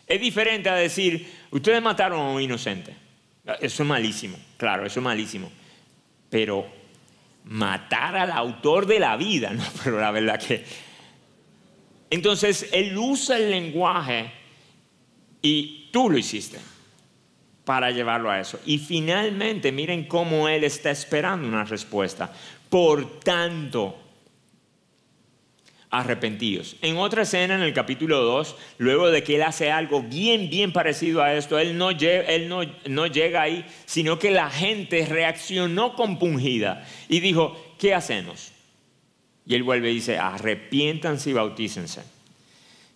es diferente a decir, ustedes mataron a un inocente. Eso es malísimo, claro, eso es malísimo. Pero matar al autor de la vida, no, pero la verdad que... Entonces, él usa el lenguaje y tú lo hiciste para llevarlo a eso. Y finalmente, miren cómo él está esperando una respuesta. Por tanto, arrepentíos. En otra escena, en el capítulo 2, luego de que él hace algo bien parecido a esto, él no llega ahí, sino que la gente reaccionó compungida y dijo, ¿qué hacemos? Y él vuelve y dice, arrepiéntanse y bautícense.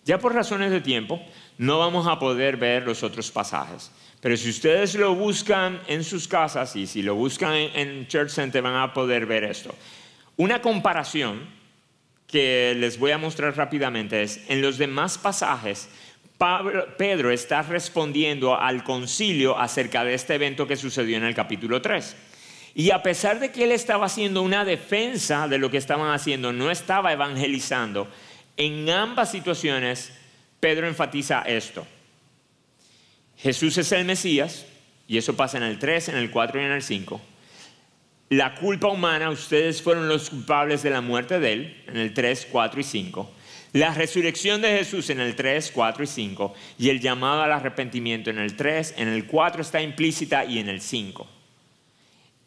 Ya por razones de tiempo, no vamos a poder ver los otros pasajes. Pero si ustedes lo buscan en sus casas y si lo buscan en Church Center, van a poder ver esto. Una comparación que les voy a mostrar rápidamente es, en los demás pasajes, Pedro está respondiendo al concilio acerca de este evento que sucedió en el capítulo 3. Y a pesar de que él estaba haciendo una defensa de lo que estaban haciendo, no estaba evangelizando, en ambas situaciones Pedro enfatiza esto. Jesús es el Mesías, y eso pasa en el 3, en el 4 y en el 5. La culpa humana, ustedes fueron los culpables de la muerte de él, en el 3, 4 y 5. La resurrección de Jesús en el 3, 4 y 5. Y el llamado al arrepentimiento en el 3, en el 4 está implícita y en el 5.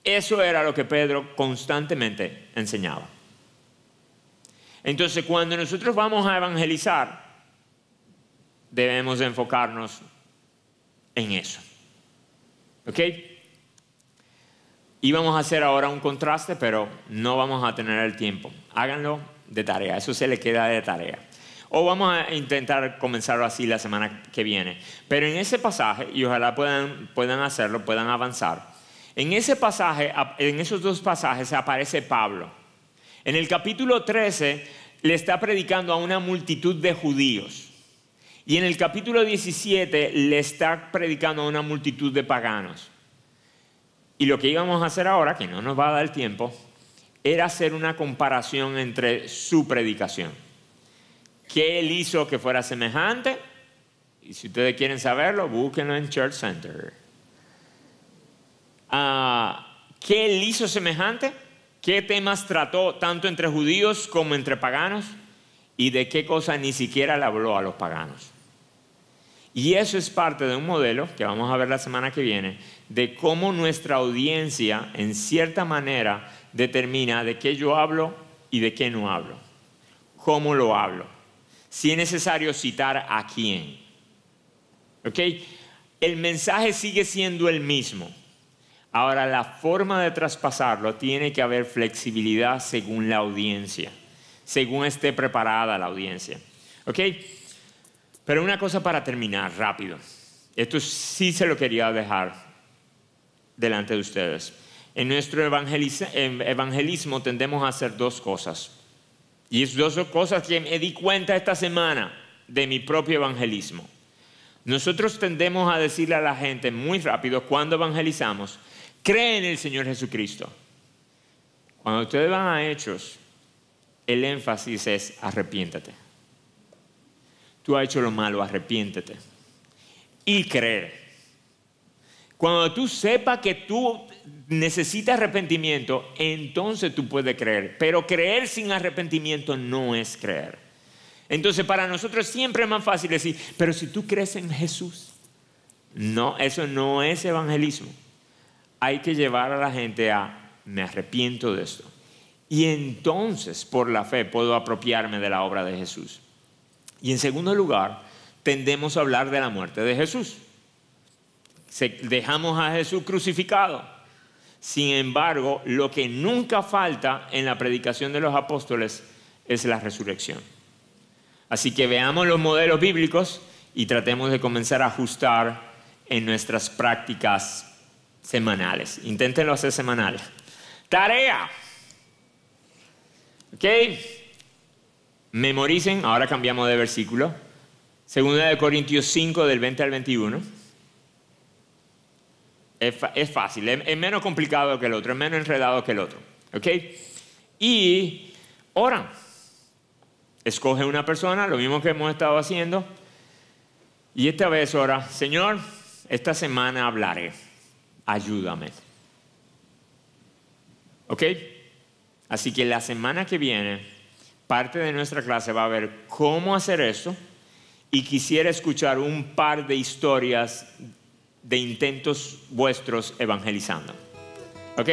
Eso era lo que Pedro constantemente enseñaba. Entonces, cuando nosotros vamos a evangelizar, debemos enfocarnos en eso. ¿Ok? Y vamos a hacer ahora un contraste, pero no vamos a tener el tiempo. Háganlo de tarea, eso se le queda de tarea. O vamos a intentar comenzarlo así la semana que viene. Pero en ese pasaje, y ojalá puedan hacerlo, puedan avanzar. En ese pasaje, en esos dos pasajes aparece Pablo. En el capítulo 13 le está predicando a una multitud de judíos. Y en el capítulo 17 le está predicando a una multitud de paganos. Y lo que íbamos a hacer ahora, que no nos va a dar tiempo, era hacer una comparación entre su predicación. ¿Qué él hizo que fuera semejante? Y si ustedes quieren saberlo, búsquenlo en Church Center. ¿Qué él hizo semejante? ¿Qué temas trató tanto entre judíos como entre paganos? ¿Y de qué cosas ni siquiera le habló a los paganos? Y eso es parte de un modelo que vamos a ver la semana que viene, de cómo nuestra audiencia, en cierta manera, determina de qué yo hablo y de qué no hablo. ¿Cómo lo hablo? Si es necesario citar a quién. ¿Ok? El mensaje sigue siendo el mismo. Ahora, la forma de traspasarlo tiene que haber flexibilidad según la audiencia, según esté preparada la audiencia. ¿Ok? Pero una cosa para terminar, rápido. Esto sí se lo quería dejar delante de ustedes. En nuestro evangelismo tendemos a hacer dos cosas. Y es dos cosas que me di cuenta esta semana de mi propio evangelismo. Nosotros tendemos a decirle a la gente muy rápido cuando evangelizamos, cree en el Señor Jesucristo. Cuando ustedes van a Hechos, el énfasis es arrepiéntate. Tú has hecho lo malo, arrepiéntete. Y creer. Cuando tú sepas que tú necesitas arrepentimiento, entonces tú puedes creer. Pero creer sin arrepentimiento no es creer. Entonces para nosotros siempre es más fácil decir, pero si tú crees en Jesús. No, eso no es evangelismo. Hay que llevar a la gente a, me arrepiento de esto. Y entonces por la fe puedo apropiarme de la obra de Jesús. Y en segundo lugar, tendemos a hablar de la muerte de Jesús. Dejamos a Jesús crucificado. Sin embargo, lo que nunca falta en la predicación de los apóstoles es la resurrección. Así que veamos los modelos bíblicos y tratemos de comenzar a ajustar en nuestras prácticas semanales. Inténtenlo hacer semanales. Tarea. ¿Ok? Memoricen, ahora cambiamos de versículo. 2 Corintios 5 del 20 al 21. Es fácil, es menos complicado que el otro, es menos enredado que el otro. ¿Ok? Y oran. Escoge una persona, lo mismo que hemos estado haciendo. Y esta vez ora, Señor, esta semana hablaré. Ayúdame. ¿Ok? Así que la semana que viene, parte de nuestra clase va a ver cómo hacer eso. Y quisiera escuchar un par de historias de intentos vuestros evangelizando. ¿Ok?